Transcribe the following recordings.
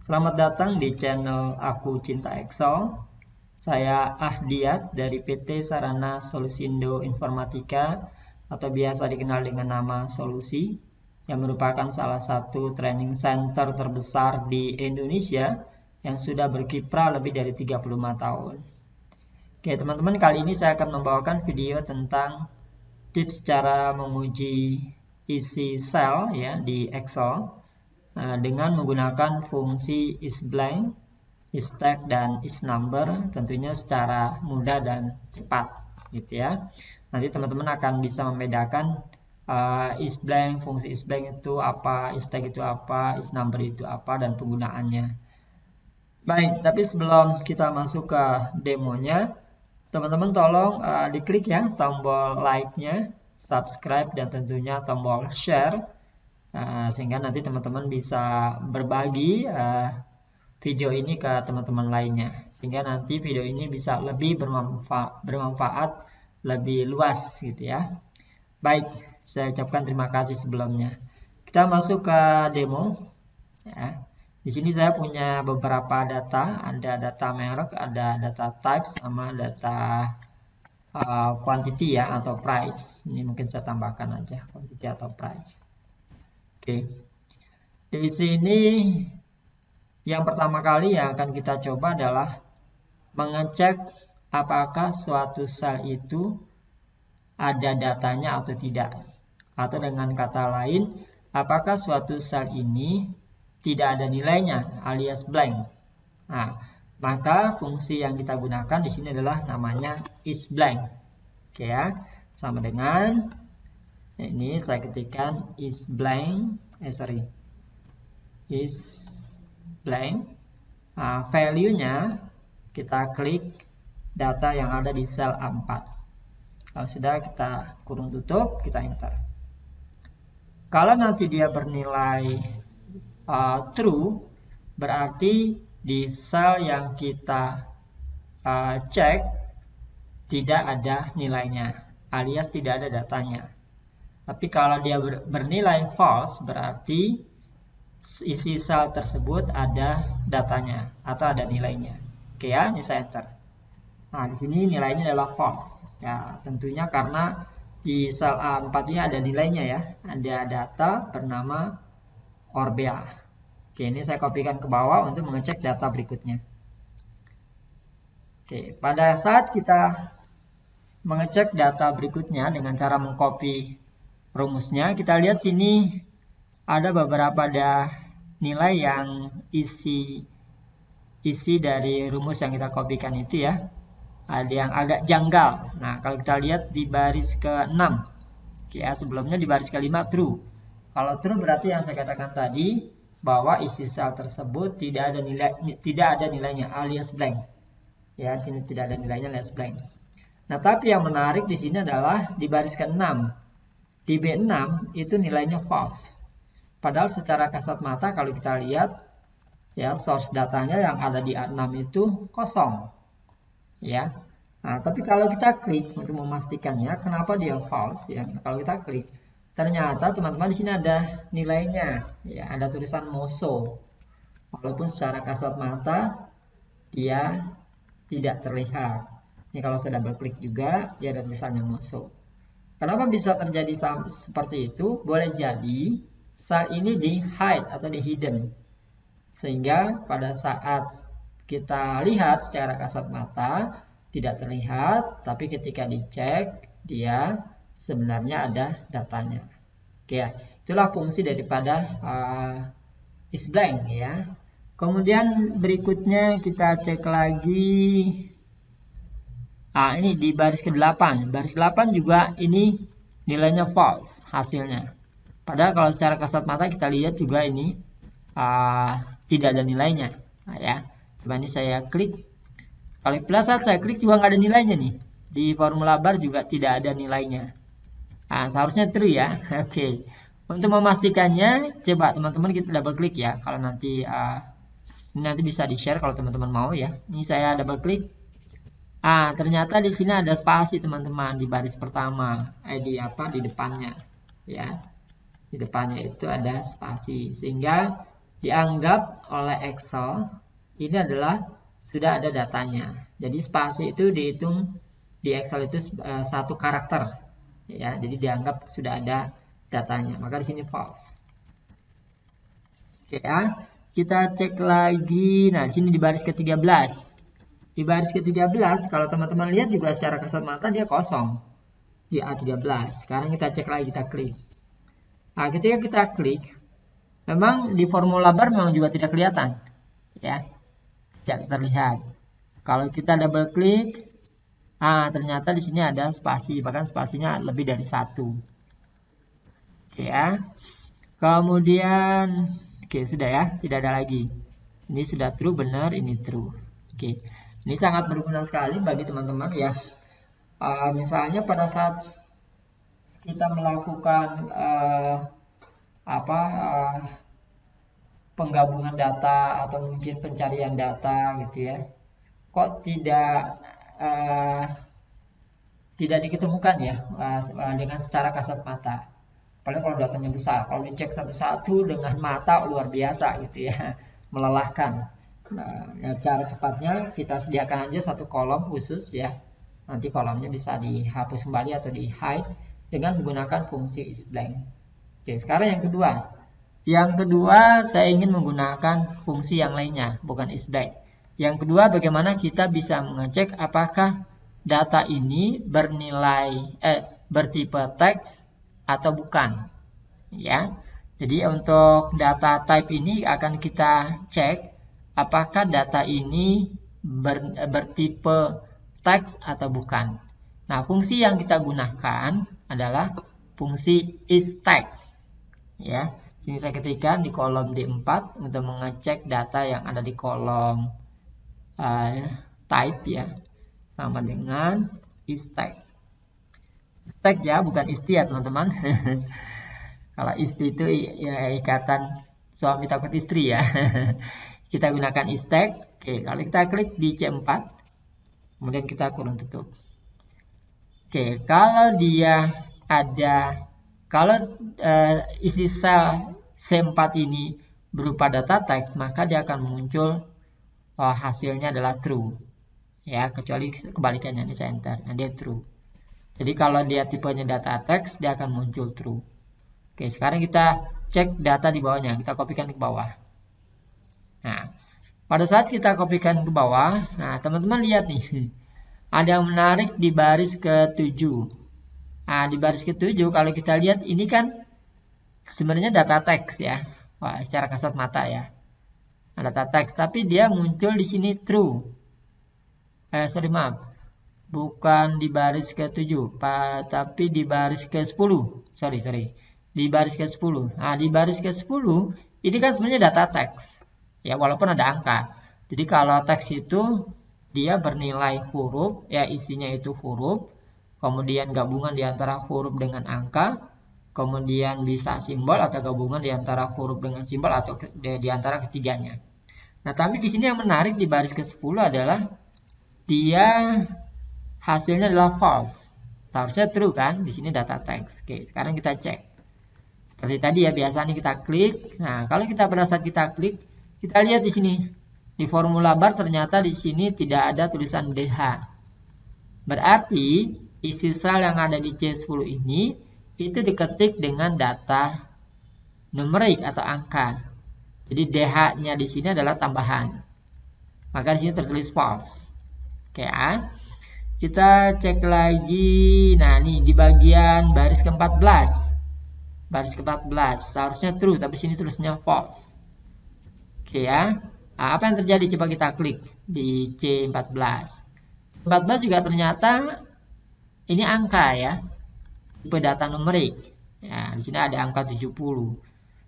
Selamat datang di channel Aku Cinta Excel. Saya Ahdiat dari PT Sarana Solusindo Informatika atau biasa dikenal dengan nama Solusi, yang merupakan salah satu training center terbesar di Indonesia yang sudah berkiprah lebih dari 35 tahun. Oke teman-teman, kali ini saya akan membawakan video tentang tips cara menguji isi sel ya di Excel dengan menggunakan fungsi isBlank, isTag, dan isNumber, tentunya secara mudah dan cepat gitu ya. Nanti teman-teman akan bisa membedakan isBlank, fungsi isBlank itu apa, isTag itu apa, isNumber itu apa, dan penggunaannya. Baik, tapi sebelum kita masuk ke demonya, teman-teman tolong diklik ya tombol like-nya, subscribe, dan tentunya tombol share, sehingga nanti teman-teman bisa berbagi video ini ke teman-teman lainnya, sehingga nanti video ini bisa lebih bermanfaat lebih luas gitu ya. Baik, saya ucapkan terima kasih sebelumnya. Kita masuk ke demo ya. Di sini saya punya beberapa data, ada data merek, ada data type, sama data quantity ya atau price. Ini mungkin saya tambahkan aja quantity atau price. Oke. Di sini yang pertama kali yang akan kita coba adalah mengecek apakah suatu sel itu ada datanya atau tidak. Atau dengan kata lain, apakah suatu sel ini tidak ada nilainya alias blank. Nah, maka fungsi yang kita gunakan di sini adalah namanya isBlank. Oke ya, sama dengan ini saya ketikkan isBlank, isBlank. Nah, value-nya kita klik data yang ada di sel A4. Kalau sudah, kita kurung tutup, kita enter. Kalau nanti dia bernilai true, berarti di sel yang kita cek tidak ada nilainya alias tidak ada datanya. Tapi kalau dia bernilai false, berarti isi sel tersebut ada datanya atau ada nilainya. Oke ya, ini saya enter. Nah, di sini nilainya adalah false. Ya, tentunya karena di sel A4 ini ada nilainya ya. Ada data bernama Orbea. Oke, ini saya kopikan ke bawah untuk mengecek data berikutnya. Oke, pada saat kita mengecek data berikutnya dengan cara mengcopy rumusnya, kita lihat sini ada beberapa nilai yang isi dari rumus yang kita kopikan itu ya. Ada yang agak janggal. Nah, kalau kita lihat di baris ke-6. Oke ya, sebelumnya di baris ke-5 true. Kalau true berarti yang saya katakan tadi, bahwa isi sel tersebut tidak ada nilainya alias blank. Ya, di sini tidak ada nilainya alias blank. Nah, tapi yang menarik di sini adalah di baris ke-6. Di B6 itu nilainya false. Padahal secara kasat mata kalau kita lihat ya, source datanya yang ada di A6 itu kosong. Ya. Nah, tapi kalau kita klik untuk memastikannya kenapa dia false ya. Kalau kita klik, ternyata teman-teman di sini ada nilainya, ya, ada tulisan MOSO. Walaupun secara kasat mata dia tidak terlihat. Ini kalau saya double klik juga, dia ada tulisannya MOSO. Kenapa bisa terjadi seperti itu? Boleh jadi sel ini di hide atau di hidden, sehingga pada saat kita lihat secara kasat mata tidak terlihat, tapi ketika dicek dia sebenarnya ada datanya. Oke ya, itulah fungsi daripada isBlank ya. Kemudian berikutnya kita cek lagi. Ini di baris ke-8. Baris ke-8 juga ini nilainya false hasilnya. Padahal kalau secara kasat mata kita lihat juga ini tidak ada nilainya. Nah, ya. Coba ini saya klik. Kalau pada saat saya klik juga nggak ada nilainya nih. Di formula bar juga tidak ada nilainya. Nah, seharusnya true ya. Oke. Untuk memastikannya, coba teman-teman kita double klik ya. Kalau nanti ini nanti bisa di-share kalau teman-teman mau ya. Ini saya double klik. Ternyata di sini ada spasi teman-teman di baris pertama. Di depannya ya. Di depannya itu ada spasi, sehingga dianggap oleh Excel ini adalah sudah ada datanya. Jadi spasi itu dihitung di Excel itu satu karakter, ya. Jadi dianggap sudah ada datanya. Maka di sini false. Oke ya. Kita cek lagi. Nah, di sini di baris ke-13. Di baris ke-13 kalau teman-teman lihat juga secara kasat mata dia kosong. Di A13. Sekarang kita cek lagi, kita klik. Nah, ketika kita klik, memang di formula bar memang juga tidak kelihatan, ya, tidak terlihat. Kalau kita double klik, ternyata di sini ada spasi, bahkan spasinya lebih dari 1. Oke ya. Kemudian, oke sudah ya, tidak ada lagi. Ini sudah true, benar, ini true. Oke, ini sangat berguna sekali bagi teman-teman ya. Misalnya pada saat kita melakukan penggabungan data atau mungkin pencarian data gitu ya, kok tidak diketemukan ya dengan secara kasat mata. Apalagi kalau datanya besar, kalau dicek satu-satu dengan mata luar biasa gitu ya, melelahkan. Nah, ya, cara cepatnya kita sediakan aja satu kolom khusus ya. Nanti kolomnya bisa dihapus kembali atau di hide dengan menggunakan fungsi isBlank. Oke, sekarang yang kedua. Yang kedua saya ingin menggunakan fungsi yang lainnya, bukan isBlank. Yang kedua, bagaimana kita bisa mengecek apakah data ini bertipe teks atau bukan. Ya. Jadi untuk data type ini akan kita cek apakah data ini bertipe teks atau bukan. Nah, fungsi yang kita gunakan adalah fungsi isText. Ya, sini saya ketikkan di kolom D4 untuk mengecek data yang ada di kolom type ya, sama dengan isText. Tag ya, bukan isti ya teman-teman. Kalau isti itu ya ikatan suami takut istri ya. Kita gunakan isText. Oke, kalau kita klik di C4, kemudian kita kurung tutup. Oke, kalau dia ada, kalau isi sel C4 ini berupa data teks, maka dia akan muncul hasilnya adalah true. Ya, kecuali kebalikannya, ini saya enter, nah dia true. Jadi kalau dia tipenya data teks, dia akan muncul true. Oke, sekarang kita cek data di bawahnya, kita kopikan ke bawah. Nah, pada saat kita kopikan ke bawah, nah teman-teman lihat nih, ada yang menarik di baris ke-7. Nah, di baris ke-7 kalau kita lihat ini kan sebenarnya data teks ya. Wah, secara kasat mata ya. Nah, data teks, tapi dia muncul di sini true. Bukan di baris ke-7, tapi di baris ke-10. Sorry. Di baris ke-10. Nah, di baris ke-10 ini kan sebenarnya data teks. Ya, walaupun ada angka. Jadi kalau teks itu dia bernilai huruf, ya isinya itu huruf, kemudian gabungan di antara huruf dengan angka, kemudian bisa simbol atau gabungan di antara huruf dengan simbol atau di antara ketiganya. Nah, tapi di sini yang menarik di baris ke-10 adalah dia hasilnya adalah false. Seharusnya true kan? Di sini data teks. Oke, sekarang kita cek. Seperti tadi ya, biasanya kita klik. Nah, kalau kita pada saat kita klik, kita lihat di sini. Di formula bar ternyata di sini tidak ada tulisan DH. Berarti isi sel yang ada di C10 ini itu diketik dengan data numerik atau angka. Jadi DH-nya di sini adalah tambahan. Maka di sini tertulis false. Oke ya. Kita cek lagi. Nah, nih di bagian baris ke-14. Baris ke-14 seharusnya true, tapi sini tulisnya false. Oke ya. Nah, apa yang terjadi? Coba kita klik di C14. 14 juga ternyata ini angka ya. Tipe data numerik. Ya, di sini ada angka 70.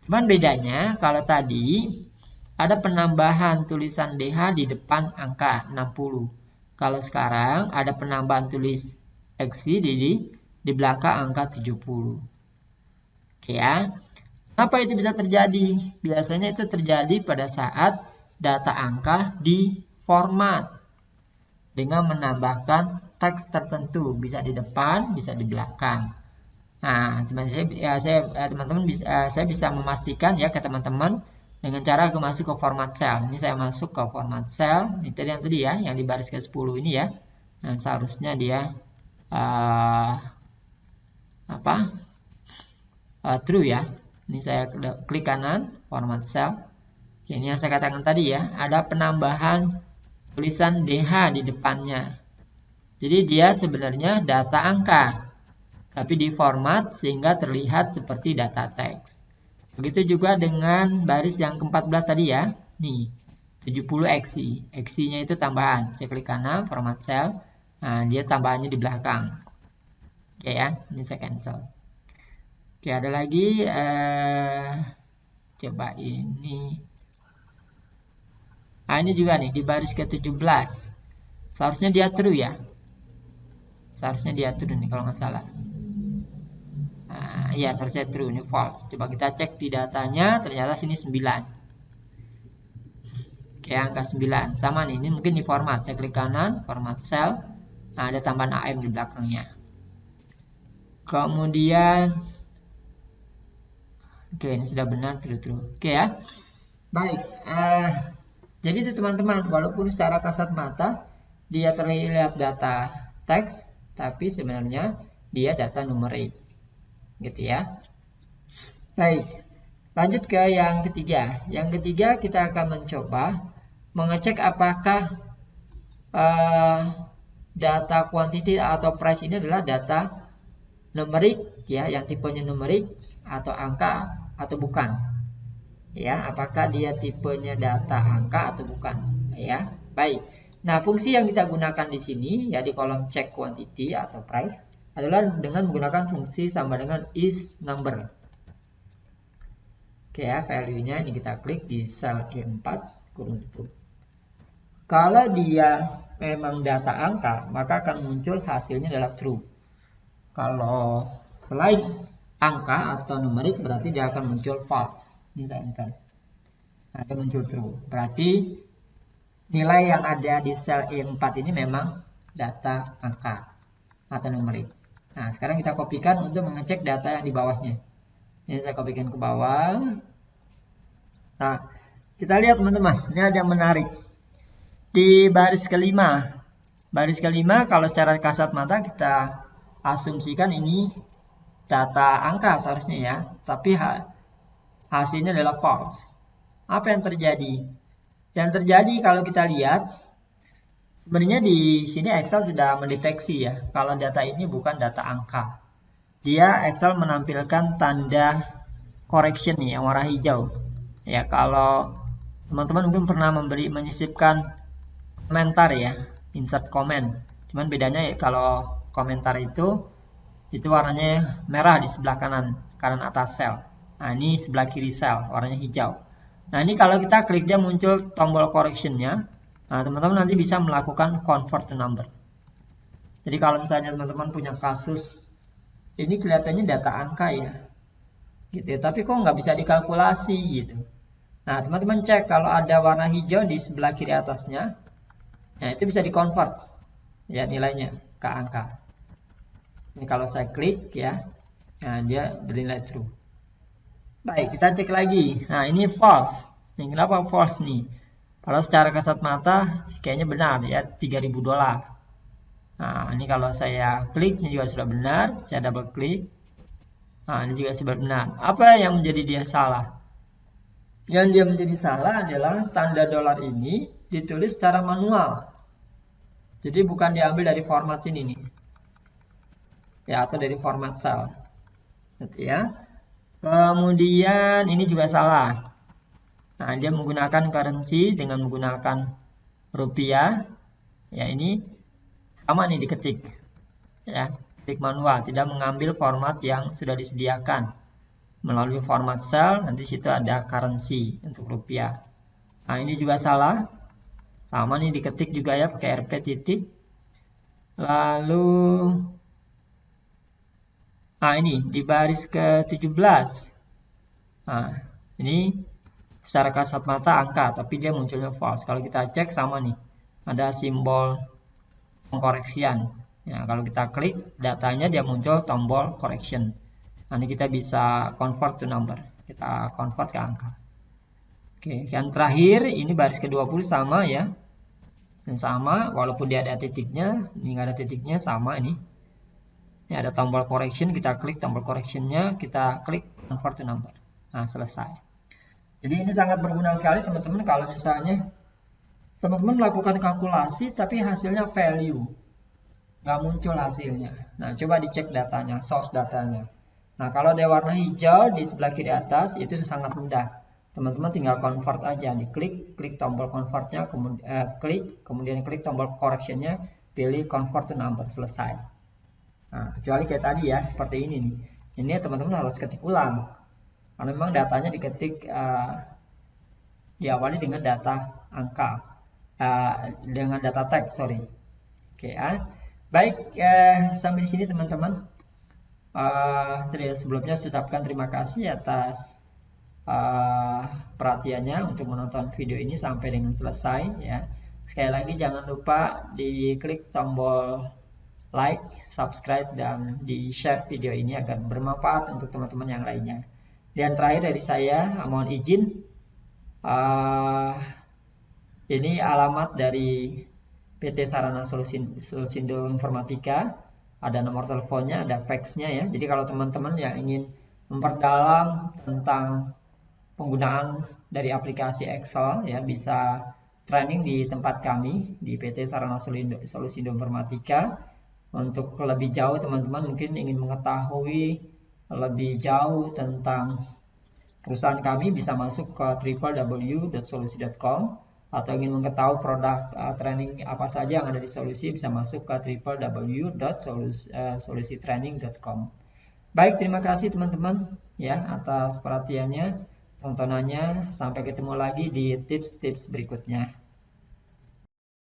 Cuman bedanya kalau tadi ada penambahan tulisan DH di depan angka 60. Kalau sekarang ada penambahan tulis XI di belakang angka 70. Oke ya. Kenapa itu bisa terjadi? Biasanya itu terjadi pada saat data angka di format dengan menambahkan teks tertentu, bisa di depan, bisa di belakang. Nah, teman-teman saya bisa memastikan ya ke teman-teman dengan cara aku masuk ke format cell. Ini saya masuk ke format cell. Ini tadi ya, yang di baris ke-10 ini ya. Nah, seharusnya dia true ya. Ini saya klik kanan, format cell. Oke, ini yang saya katakan tadi ya, ada penambahan tulisan DH di depannya. Jadi dia sebenarnya data angka, tapi diformat sehingga terlihat seperti data teks. Begitu juga dengan baris yang ke-14 tadi ya. Nih, 70 XI. XI-nya itu tambahan. Saya klik kanan, format cell. Nah, dia tambahannya di belakang. Oke ya, ini saya cancel. Oke, ada lagi. Coba ini. Nah, ini juga nih, di baris ke-17. Seharusnya dia true ya. Seharusnya dia true nih kalau nggak salah. Iya, seharusnya true, ini false. Coba kita cek di datanya, ternyata sini 9. Oke, angka 9. Sama nih, ini mungkin di format. Saya klik kanan, format cell. Nah, ada tambahan AM di belakangnya. Kemudian, oke, ini sudah benar, true. Oke ya. Baik, jadi itu teman-teman, walaupun secara kasat mata, dia terlihat data teks, tapi sebenarnya dia data numerik. Gitu ya. Baik, lanjut ke yang ketiga. Yang ketiga kita akan mencoba mengecek apakah data quantity atau price ini adalah data numerik ya, yang tipenya numerik atau angka atau bukan. Ya, apakah dia tipenya data angka atau bukan ya. Baik. Nah, fungsi yang kita gunakan di sini ya di kolom check quantity atau price adalah dengan menggunakan fungsi sama dengan is number. Oke ya, value-nya ini kita klik di sel E4 kurung tutup. Kalau dia memang data angka, maka akan muncul hasilnya adalah true. Kalau selain angka atau numerik, berarti dia akan muncul false. Ini saya enter. Nah, dia muncul true. Berarti nilai yang ada di sel E4 ini memang data angka atau numerik. Nah, sekarang kita kopikan untuk mengecek data yang di bawahnya. Ini saya kopikan ke bawah. Nah, kita lihat teman-teman, ini ada yang menarik. Di baris kelima. Baris kelima kalau secara kasat mata kita asumsikan ini data angka seharusnya ya. Tapi hasilnya adalah false. Apa yang terjadi? Yang terjadi kalau kita lihat, sebenarnya di sini Excel sudah mendeteksi ya, kalau data ini bukan data angka. Dia Excel menampilkan tanda correction nih, yang warna hijau. Ya, kalau teman-teman mungkin pernah menyisipkan komentar ya, insert comment. Cuman bedanya ya, kalau komentar itu warnanya merah di sebelah kanan atas sel. Nah, ini sebelah kiri sel, warnanya hijau. Nah, ini kalau kita klik dia muncul tombol correction-nya. Nah, teman-teman nanti bisa melakukan convert to number. Jadi kalau misalnya teman-teman punya kasus, ini kelihatannya data angka ya, gitu ya, tapi kok nggak bisa dikalkulasi gitu. Nah, teman-teman cek kalau ada warna hijau di sebelah kiri atasnya, nah itu bisa dikonvert ya nilainya ke angka. Ini kalau saya klik ya, nah dia bernilai true. Baik, kita cek lagi. Nah, ini false. Ini kenapa false nih? Kalau secara kasat mata kayaknya benar ya, $3.000. Nah, ini kalau saya klik ini juga sudah benar, saya double klik. Nah, ini juga sudah benar. Apa yang menjadi dia salah? Yang dia menjadi salah adalah tanda dolar ini ditulis secara manual. Jadi bukan diambil dari format sini nih. Ya, atau dari format cell. Gitu ya. Kemudian ini juga salah. Nah, dia menggunakan currency dengan menggunakan rupiah. Ya, ini sama nih diketik. Ya, ketik manual, tidak mengambil format yang sudah disediakan. Melalui format cell, nanti situ ada currency untuk rupiah. Nah, ini juga salah. Sama nih diketik juga ya pakai RP titik. Lalu ini di baris ke-17. Nah, ini secara kasat mata angka, tapi dia munculnya false. Kalau kita cek sama nih, ada simbol pengkoreksian. Ya, kalau kita klik datanya dia muncul tombol correction. Nah, ini kita bisa convert to number. Kita convert ke angka. Oke, yang terakhir ini baris ke-20 sama ya. Dan sama, walaupun dia ada titiknya, ini nggak ada titiknya, sama ini. Ini ada tombol correction, kita klik tombol correctionnya, kita klik convert to number. Nah, selesai. Jadi ini sangat berguna sekali teman-teman kalau misalnya teman-teman melakukan kalkulasi tapi hasilnya value. Nggak muncul hasilnya. Nah, coba dicek datanya, source datanya. Nah, kalau ada warna hijau di sebelah kiri atas, itu sangat mudah. Teman-teman tinggal convert aja, klik tombol convertnya, kemudian klik tombol correctionnya, pilih convert to number, selesai. Nah, kecuali kayak tadi ya, seperti ini nih. Ini teman-teman harus ketik ulang. Karena memang datanya diketik diawali dengan data angka, dengan data teks, sorry. Oke ya. Baik, sampai di sini teman-teman. Sebelumnya saya ucapkan terima kasih atas perhatiannya untuk menonton video ini sampai dengan selesai ya. Sekali lagi jangan lupa diklik tombol like, subscribe, dan di share video ini agar bermanfaat untuk teman-teman yang lainnya. Dan terakhir dari saya, mohon izin, ini alamat dari PT Sarana Solusindo Informatika, ada nomor teleponnya, ada faxnya ya. Jadi kalau teman-teman yang ingin memperdalam tentang penggunaan dari aplikasi Excel ya, bisa training di tempat kami di PT Sarana Solusindo Informatika. Untuk lebih jauh teman-teman mungkin ingin mengetahui lebih jauh tentang perusahaan kami, bisa masuk ke www.solusi.com, atau ingin mengetahui produk training apa saja yang ada di Solusi, bisa masuk ke www.solusitraining.com. Baik, terima kasih teman-teman ya atas perhatiannya, tontonannya. Sampai ketemu lagi di tips-tips berikutnya.